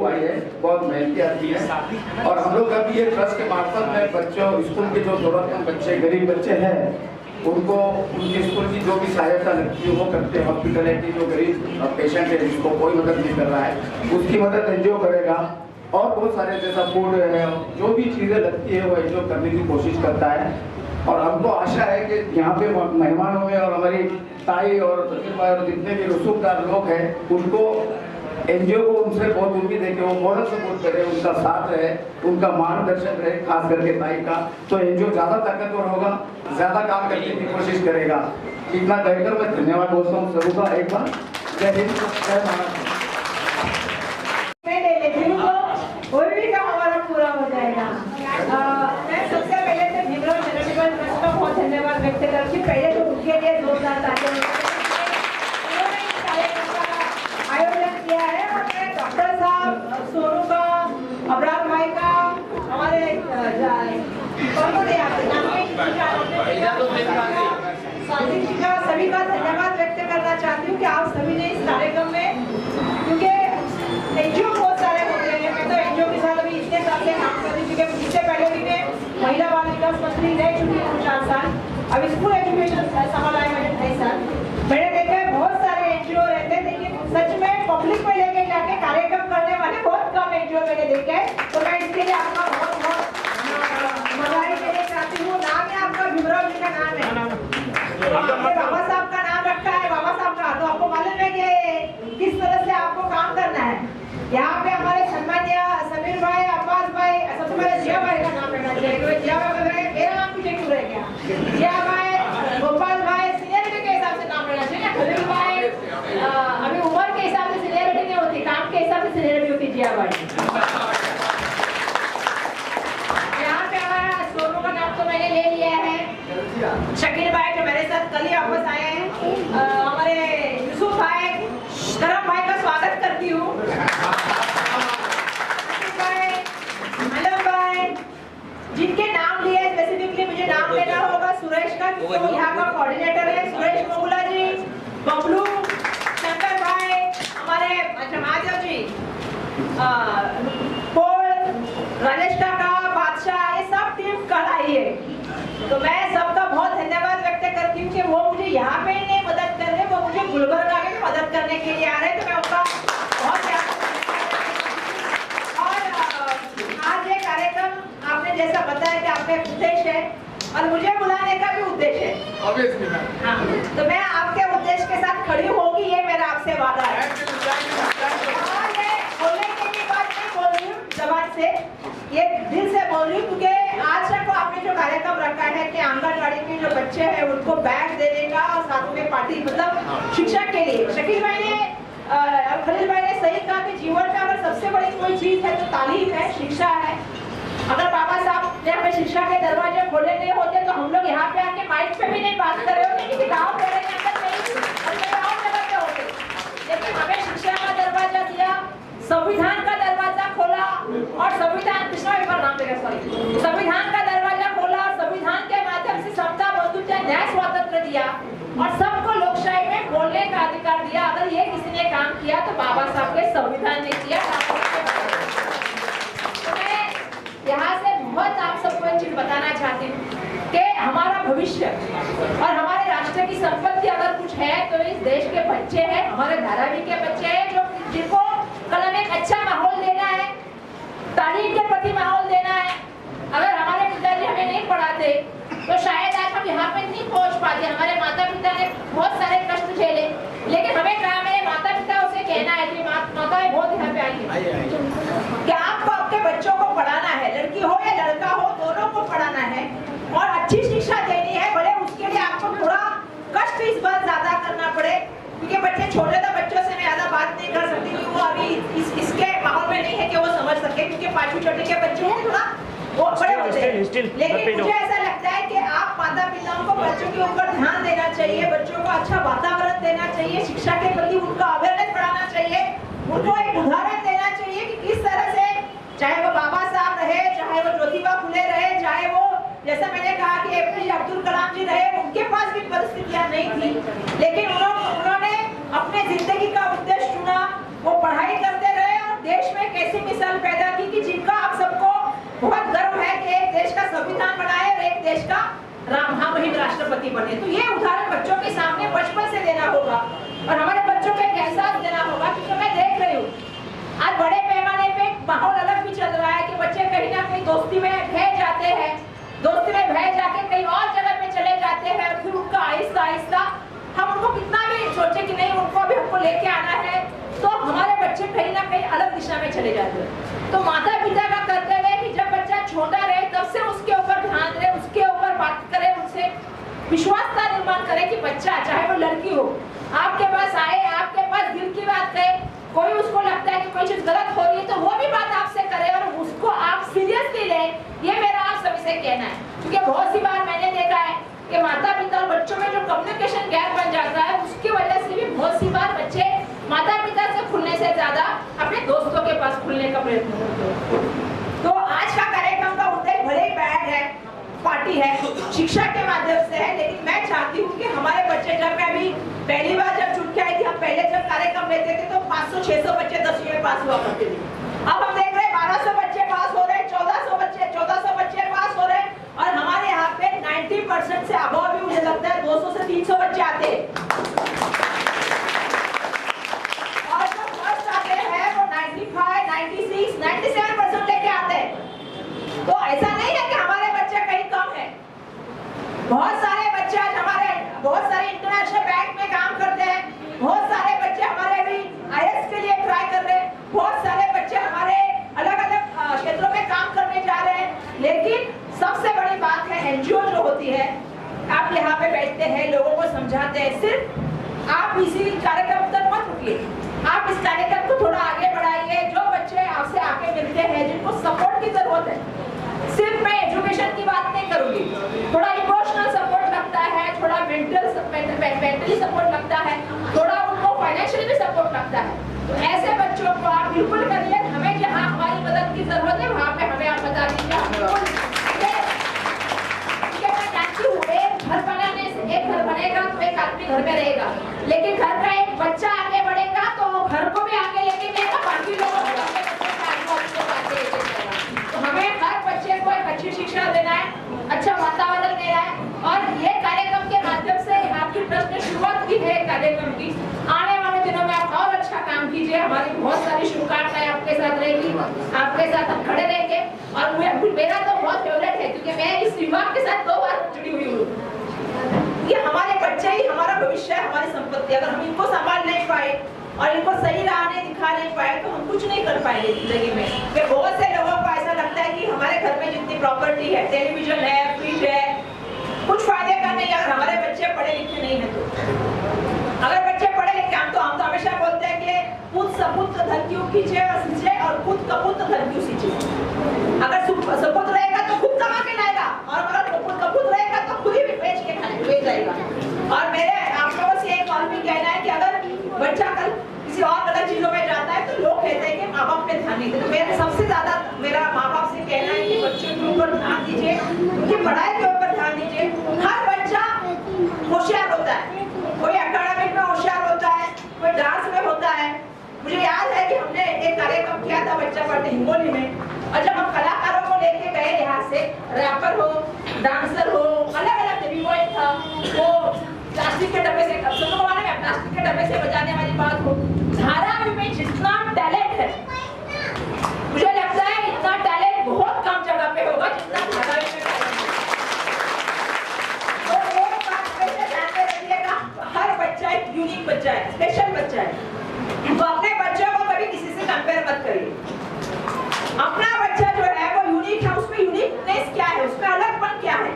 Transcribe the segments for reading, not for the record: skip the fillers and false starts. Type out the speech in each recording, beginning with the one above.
भाई है, बहुत मेहनती आदमी है। और हम लोग अभी ये ट्रस्ट के मार्फत में बच्चों स्कूल के जो जरूरतमंद बच्चे, गरीब बच्चे हैं, उनको उनके स्कूल की जो भी सहायता लगती है वो करते हैं। हॉस्पिटलिटी जो गरीब पेशेंट है जिसको कोई मदद नहीं कर रहा है, उसकी मदद एनजीओ करेगा। और बहुत सारे जैसा फूड है, जो भी चीज़ें लगती है वो एनजीओ करने की कोशिश करता है। और हमको आशा है कि यहाँ पे मेहमानों में और हमारी ताई और सचिन भाई और जितने भी रसूखदार लोग हैं, उनको एनजीओ को उनसे बहुत उम्मीद है कि वो बहुत सपोर्ट करे, उनका साथ रहे, उनका मार्गदर्शन रहे, खास करके ताई का। तो एनजीओ ज़्यादा ताकतवर होगा, ज़्यादा काम करने की कोशिश करेगा। इतना कहकर मैं धन्यवाद बोलता हूँ सबका एक बार। जय हिंद, जय महाराष्ट्र। हमारा पूरा हो जाएगा। मैं सबसे पहले तो भीमराव चैरिटेबल ट्रस्ट का बहुत धन्यवाद व्यक्त करती हूँ। पहले तो उनके लिए जोरदार तालियां। उन्होंने इस कार्यक्रम का आयोजन किया है और मैं डॉक्टर साहब, सोनू का, अब्रार भाई का, हमारे साजिद जी का, सभी का धन्यवाद व्यक्त करना चाहती हूँ कि आप सभी ने इस कार्यक्रम में, क्योंकि एनजीओ बहुत सारे होते हैं, मैं तो एनजीओ के साथ अभी इतने साल से काम कर रही हूँ, क्योंकि इससे पहले भी मैं महिला बाल विकास मंत्री रह चुकी हूँ 4 साल। अब स्कूल एजुकेशन संभाला है मैंने 2.5 साल। मैंने देखा है बहुत सारे एनजीओ रहते हैं, लेकिन सच में पब्लिक में लेके जाके कार्यक्रम करने वाले बहुत कम एनजीओ मैंने देखे हैं। तो मैं इसके लिए आपका बहुत बहुत बधाई देना चाहती हूँ। नाम है आपका, भीमराव जी का नाम है, बाबा साहब का नाम रखा है, बाबा साहब का। तो आपको मालूम है कि किस तरह से आपको काम करना है। यहाँ पे हमारे सम्मान्य समीर भाई, अब्बास भाई, सबसे पहले जिया भाई का नाम लेना चाहिए। जिया भाई, मेरा नाम पीछे क्यों रह गया? जिया भाई, गोपाल भाई, सीनियरिटी के हिसाब से नाम लेना चाहिए। खलील भाई, अभी उम्र के हिसाब से सीनियरिटी नहीं होती, काम के हिसाब से सीनियरिटी होती। जिया भाई, यहाँ पे हमारा सोनू का नाम तो मैंने ले लिया है। शकील भाई जो मेरे साथ कल ही वापस आए हैं, हमारे यूसुफ भाई, करम भाई का स्वागत करती हूँ। जिनके नाम लिए स्पेसिफिकली मुझे नाम लेना होगा, सुरेश का, तो यहाँ का कोऑर्डिनेटर है सुरेश मोगुला जी, बबलू, शंकर भाई, हमारे महादेव जी, पोल, राजेश का, बादशाह, ये सब टीम कल आई है। तो मैं सबका बहुत धन्यवाद व्यक्त करती हूँ कि वो मुझे यहाँ पे नहीं मदद कर रहे, वो मुझे गुलबर्गा में मदद करने के लिए आ रहे हैं। तो मैं उनका बहुत आज ये कार्यक्रम आपने जैसा बताया कि आपका एक उद्देश्य है और मुझे बुलाने का भी उद्देश्य है। हाँ, तो मैं आपके उद्देश्य के साथ खड़ी होगी, ये मेरा आपसे वादा है। और ये बोलने के लिए बात नहीं बोल रही हूँ जबान से, ये दिल से बोल रही हूँ, क्योंकि आज तक आपने जो कार्यक्रम रखा है कि आंगनबाड़ी के जो बच्चे हैं उनको बैग देने का और साथ में पार्टी, मतलब शिक्षा के लिए। शकील भाई ने, खलील भाई ने सही कहा कि जीवन में अगर सबसे बड़ी कोई चीज है तो तालीम है, शिक्षा है। अगर बाबा साहब ने हमें शिक्षा के दरवाजे खोले नहीं होते तो हम लोग यहाँ पे आके माइक पे भी नहीं बात कर रहे होते, क्योंकि गाँव के अंदर नहीं होते। लेकिन हमें शिक्षा का दरवाजा दिया, संविधान का दरवाजा खोला और संविधान का दरवाजा खोला और संविधान के माध्यम से समता, बंधुत्व, न्याय, स्वातंत्र दिया और सबको लोकशाही में बोलने का अधिकार दिया। अगर ये किसी ने काम किया तो बाबा साहब के संविधान ने किया। तो मैं यहाँ से बहुत आप सबको एक चीज बताना चाहती हूँ कि हमारा भविष्य और हमारे राष्ट्र की संपत्ति अगर कुछ है तो इस देश के बच्चे हैं, हमारे धारावी के बच्चे हैं, जो जिनको कल हमें एक अच्छा माहौल देना है, तालीम के प्रति माहौल देना है। अगर हमारे पिताजी हमें नहीं पढ़ाते तो शायद आज हम यहाँ पे नहीं पहुँच पाते। हमारे माता पिता ने बहुत सारे कष्ट झेले, लेकिन हमें कहा, मेरे माता पिता उसे कहना है कि माता बहुत यहाँ पे आई कि आपको आपके बच्चों को पढ़ाना है, लड़की हो या लड़का हो, दोनों को पढ़ाना है और अच्छी शिक्षा देनी है। भले उसके लिए आपको थोड़ा कष्ट इस बार ज्यादा करना पड़े, क्योंकि बच्चे छोटे, तो बच्चों से मैं ज्यादा बात नहीं कर सकती, क्योंकि वो अभी इसके माहौल में नहीं है कि वो समझ सके, क्योंकि 5वीं छठी के बच्चे हैं, थोड़ा वो बड़े होते हैं। लेकिन मुझे ऐसा लगता है कि आप माता पिताओं को बच्चों के ऊपर ध्यान देना चाहिए, बच्चों को अच्छा वातावरण देना चाहिए, शिक्षा के प्रति उनका अवेयरनेस बढ़ाना चाहिए, उनको एक उदाहरण देना चाहिए कि किस तरह से, चाहे वो बाबा साहब रहे, चाहे वो ज्योतिबा फुले रहे, चाहे वो जैसा मैंने कहा कि एपीजे अब्दुल कलाम जी रहे, उनके पास भी परिस्थितियां नहीं थी, लेकिन उन्होंने अपने जिंदगी का उद्देश्य चुना, वो पढ़ाई करते रहे और देश में कैसी मिसाल पैदा की कि जिनका आप सबको बहुत गर्व है कि एक देश का संविधान बनाए और एक देश का महामहिम राष्ट्रपति बने। तो ये उदाहरण बच्चों के सामने बचपन से देना होगा और हमारे बच्चों को एक एहसास देना होगा, क्योंकि मैं देख रही हूँ आज बड़े पैमाने पे माहौल अलग भी चल रहा है कि बच्चे कहीं ना कहीं दोस्ती में बह जाते हैं, दोस्ती में बह जाके कहीं और जगह पे चले जाते हैं और फिर उनका आहिस्ता आहिस्ता हम उनको कितना भी सोचे कि नहीं उनको भी हमको लेके आना है, तो हमारे बच्चे कहीं ना कहीं अलग दिशा में चले जाते हैं। तो माता पिता का कर्तव्य है कि जब बच्चा छोटा रहे तब से उसके ऊपर ध्यान दे, उसके ऊपर बात करे, उससे विश्वास का निर्माण करे कि बच्चा चाहे वो लड़की हो आपके पास आए, आपके पास दिल की बात कहे, कोई उसको लगता है कि कोई चीज गलत हो रही है तो वो भी बात आपसे करे और उसको आप सीरियसली ले, ये मेरा आप सभी से कहना है। क्योंकि बहुत सी बार मैंने देखा है कि माता पिता और बच्चों में जो कम्युनिकेशन गैप बन जाता है उसकी वजह से भी बहुत सी बार बच्चे माता पिता से खुलने से ज्यादा अपने दोस्तों के पास खुलने का प्रयत्न करते हैं। तो आज का कार्यक्रम का उद्देश्य भले ही बैड है, पार्टी है, शिक्षा के माध्यम से है, लेकिन मैं चाहती हूँ कि हमारे बच्चे, जब मैं अभी पहली बार जब छुट के आई थी, हम पहले जब कार्यक्रम लेते थे तो 500-600 बच्चे 10वीं में पास हुआ करते थे। अब हम देख रहे हैं 1200 बच्चे पास हो रहे हैं, 1400 बच्चे पास हो रहे हैं और हमारे यहाँ पे 90% से अबव भी मुझे लगता है 200 से 300 बच्चे आते हैं और जो फर्स्ट आते हैं वो 95, 96, 97% लेके आते हैं। तो ऐसा नहीं है कि हमारे बच्चे कहीं कम है। बहुत सारे बच्चे आज हमारे बहुत सारे इंटरनेशनल बैंक में काम करते हैं, बहुत सारे बच्चे हमारे भी IAS के लिए ट्राई कर रहे हैं, बहुत सारे बच्चे हमारे अलग अलग क्षेत्रों में काम करने जा रहे हैं। लेकिन सबसे बड़ी बात है NGO जो होती है, आप यहाँ पे बैठते हैं, लोगों को समझाते हैं, सिर्फ आप इसी कार्यक्रम तक मत रुकिए, आप इस कार्यक्रम को थोड़ा आगे बढ़ाइए। जो बच्चे आपसे आके मिलते हैं जिनको सपोर्ट की जरूरत है, सिर्फ मैं एजुकेशन की बात नहीं करूंगी, थोड़ा इमोशनल सपोर्ट लगता है, थोड़ा मेंटली सपोर्ट लगता है, थोड़ा उनको फाइनेंशियली भी सपोर्ट लगता है। तो ऐसे बच्चों को आप बिल्कुल करिए, हमें जहाँ हमारी मदद की जरूरत है वहाँ पे हमें आप बता दीजिए। घर बनाने से एक घर बनेगा तो एक आदमी घर में रहेगा, लेकिन घर का एक बच्चा आगे बढ़ेगा तो वो घर को भी आगे लेके जाएगा, बाकी लोगों को अपने बच्चे को आगे लेके जाएगा। तो हमें हर बच्चे को एक अच्छी शिक्षा देना है, अच्छा वातावरण देना है और ये कार्यक्रम के माध्यम से आपकी प्रश्न शुरुआत की है कार्यक्रम की। आने वाले दिनों में आप और अच्छा काम कीजिए, हमारी बहुत सारी शुभकामनाएं आपके साथ रहेगी, आपके साथ हम खड़े रहेंगे। और मेरा तो बहुत फेवरेट है क्योंकि मैं इस विभाग के साथ 2 बार जुड़ी हुई हूँ। ये हमारे बच्चे ही हमारा भविष्य है, हमारी संपत्ति। अगर हम इनको संभाल नहीं पाए और इनको सही राह नहीं दिखा नहीं पाए तो हम कुछ नहीं कर पाएंगे जिंदगी में। बहुत से लोगों को ऐसा लगता है कि हमारे घर में जितनी प्रॉपर्टी है, टेलीविजन है, फ्रिज है, कुछ फायदे का नहीं अगर हमारे बच्चे पढ़े लिखे नहीं है तो। अगर बच्चे पढ़े लिखे हम तो हमेशा बोलते हैं कि खुद सपूत धन क्यों कीजिए और सींचे और खुद कपूत धन क्यों सींचे। अगर सपूत रहेगा तो खुद कमा के लाएगा और अगर कपूत रहेगा तो खुद ही बेच के बेच जाएगा। और मेरे आप लोगों से एक और भी कहना है कि अगर बच्चा कल किसी और गलत चीजों में जाता है तो लोग कहते हैं कि माँ बाप पे ध्यान नहीं देते। तो मेरा सबसे ज्यादा मेरा माँ बाप से कहना है कि बच्चों के ऊपर ध्यान दीजिए, उनकी पढ़ाई के ऊपर ध्यान दीजिए। हर बच्चा होशियार होता है, कोई एकेडमिक में होशियार होता है, कोई डांस में होता है। मुझे याद है कि हमने एक कार्यक्रम किया था बच्चा पढ़ते हिंगोली में, और जब हम कलाकारों को लेके गए यहाँ से, रैपर हो, डांसर हो, अलग अलग रिवॉइस था, वो प्लास्टिक के डब्बे से प्लास्टिक के डब्बे से बजाने वाली बात हो, धारावी में जितना टैलेंट है मुझे लगता है इतना टैलेंट बहुत कम जगह पे होगा जितना धारावी में टैलेंट है। तो एक बात हमेशा ध्यान में रखिएगा, हर बच्चा एक यूनिक बच्चा है, स्पेशल बच्चा है। तो अपने बच्चों को कभी किसी से कंपेयर मत करिए। अपना बच्चा जो है वो यूनिक है, उसमें यूनिकनेस क्या है, उसमें अलगपन क्या है,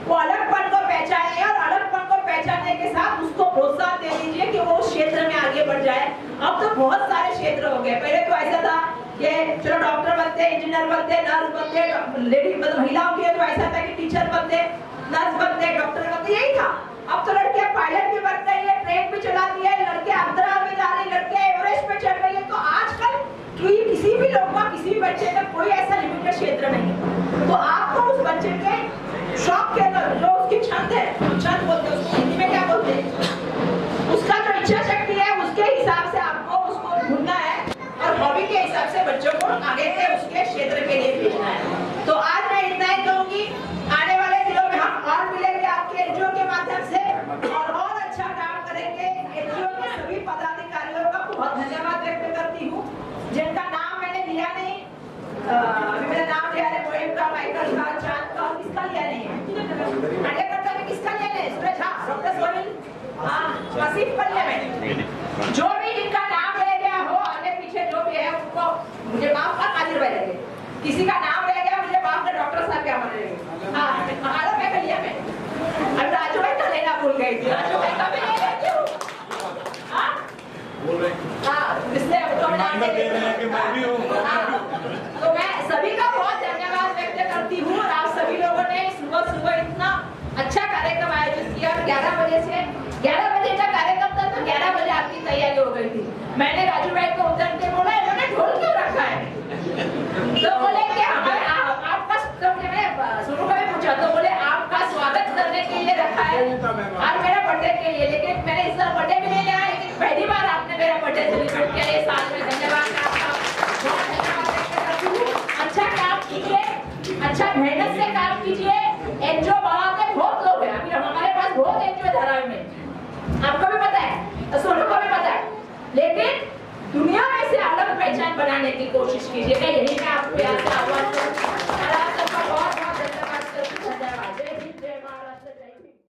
वो अलगपन को पहचानिए और अलगपन को पहचानने के साथ उसको प्रोत्साहन दे दीजिए कि वो उस क्षेत्र में आगे बढ़ जाए। अब तो बहुत सारे क्षेत्र हो गए, पहले तो ऐसा था कि चलो डॉक्टर बनते, इंजीनियर बनते, नर्स बनते, लेडी मतलब महिलाओं के तो ऐसा था कि टीचर बनते, नर्स बनते, डॉक्टर बनते, यही था। अब तो लड़कियां पायलट भी बन रही है, ट्रेन भी चलाती है, लड़के अंतराल में जा रहे हैं, लड़कियां एवरेस्ट पे चढ़ रही है। तो आजकल किसी भी लोग का, किसी भी बच्चे का कोई ऐसा लिमिटेड क्षेत्र नहीं है। तो आपको उस बच्चे के शौक के अंदर जो उसकी छंद है, छंद बोलते हैं उसको हिंदी में क्या बोलते हैं, उसका जो इच्छा शक्ति है उसके हिसाब से आपको उसको ढूंढना है और हॉबी के हिसाब से आगे के उसके क्षेत्र के लिए भेजना है। तो आज मैं इतना ही कहूंगी, आने वाले दिनों में हम और मिलेंगे आपके एनजीओ के माध्यम से और अच्छा काम करेंगे। एनजीओ के सभी पदाधिकारियों का बहुत धन्यवाद व्यक्त करती हूँ, जिनका नाम मैंने लिया नहीं, अभी मेरा नाम लिया है मोहिम का, माइकल का, चांद का, किसका लिया नहीं है, कार्यकर्ता में किसका लिया नहीं, सुरेश, हाँ, डॉक्टर सोनिल, आसिफ का लिया मैंने। जो भी जिनका नाम रह गया हो, आगे पीछे जो भी है उनको मुझे माफ कर, हाजिर रह गए। किसी का नाम रह गया मुझे माफ कर, डॉक्टर साहब क्या मान रहे, हाँ, आरो मैं कर लिया मैं। अब राजू भाई का लेना भूल गई थी, राजू भाई का भी ले लेती हूँ, हाँ, इसलिए तो नाम दे रहे हैं कि मैं भी हूँ। तो मैं सभी का बहुत धन्यवाद व्यक्त करती हूँ और आप सभी लोगों ने सुबह सुबह इतना अच्छा कार्यक्रम आयोजित किया। 11 बजे से 11 बजे का कार्यक्रम था, तो 11 बजे आपकी तैयारी हो गई थी। मैंने राजू भाई को उतर के बोला, इन्होंने ढोल क्यों रखा है? तो बोले कि हमारे आपका, तो मैंने सोनू का भी पूछा, तो बोले आपका स्वागत करने के लिए रखा है और मेरा बर्थडे के लिए। लेकिन मैंने इस बार बर्थडे भी नहीं लिया, लेकिन पहली बार आपने मेरा बर्थडे सेलिब्रेट किया ये साल में। धन्यवाद आपका, बहुत धन्यवाद। अच्छा काम कीजिए, अच्छा मेहनत से काम कीजिए। एनजीओ बढ़ाते बहुत लोग हैं, अभी हमारे पास बहुत एनजीओ धारावी में, आपको भी पता है, सोनू को भी पता है, लेकिन दुनिया में से अलग पहचान बनाने की कोशिश कीजिएगा, यही मैं आपको